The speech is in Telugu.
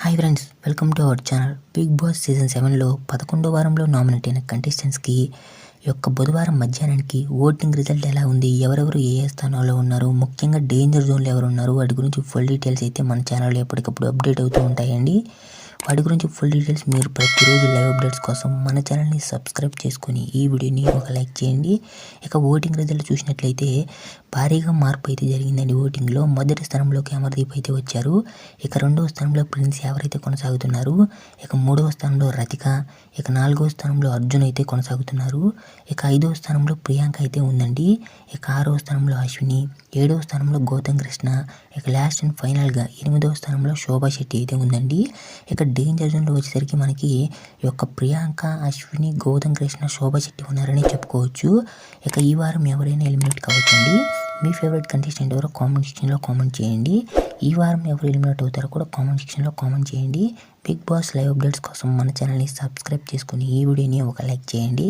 Hi friends, welcome to our channel. Bigg Boss season 7లో 11వ వారంలో నామినేట్ అయిన కంటెస్టెంట్స్కి యొక్క బుధవారం మధ్యాహ్నానికి ఓటింగ్ రిజల్ట్ ఎలా ఉంది, ఎవరెవరు ఏ స్థానాల్లో ఉన్నారు, ముఖ్యంగా డేంజర్ జోన్లో ఎవరు ఉన్నారు, వాటి గురించి ఫుల్ డీటెయిల్స్ అయితే మన ఛానల్లో ఎప్పటికప్పుడు అప్డేట్ అవుతూ ఉంటాయండి. వాటి గురించి ఫుల్ డీటెయిల్స్ మీరు ప్రతిరోజు లైవ్ అప్డేట్స్ కోసం మన ఛానల్ని సబ్స్క్రైబ్ చేసుకుని ఈ వీడియోని ఒక లైక్ చేయండి. ఇక ఓటింగ్ రిజల్ట్ చూసినట్లయితే భారీగా మార్పు అయితే జరిగిందండి. ఓటింగ్లో మొదటి స్థానంలోకి అమర్దీప్ అయితే వచ్చారు. ఇక రెండవ స్థానంలో ప్రిన్స్ ఎవరైతే కొనసాగుతున్నారు. ఇక మూడవ స్థానంలో రతిక, ఇక నాలుగవ స్థానంలో అర్జున్ అయితే కొనసాగుతున్నారు. ఇక ఐదవ స్థానంలో ప్రియాంక అయితే ఉందండి. ఇక ఆరవ స్థానంలో అశ్విని, ఏడవ స్థానంలో గౌతమ్ కృష్ణ, ఇక లాస్ట్ అండ్ ఫైనల్గా ఎనిమిదవ స్థానంలో శోభా శెట్టి అయితే ఉందండి. ఇక డేంజర్ జోన్లో వచ్చేసరికి మనకి ఈ యొక్క ప్రియాంక, అశ్విని, గౌతమ్ కృష్ణ, శోభా శెట్టి ఉన్నారని చెప్పుకోవచ్చు. ఇక ఈ వారం ఎవరైనా ఎలిమినేట్ కావచ్చండి. మీ ఫేవరెట్ కంటెస్టెంట్ ఎవరో కామెంట్ సెక్షన్లో కామెంట్ చేయండి. ఈ వారం ఎవరు ఎలిమినేట్ అవుతారో కూడా కామెంట్ సెక్షన్లో కామెంట్ చేయండి. బిగ్ బాస్ లైవ్ అప్డేట్స్ కోసం మన ఛానల్ని సబ్స్క్రైబ్ చేసుకుని ఈ వీడియోని ఒక లైక్ చేయండి.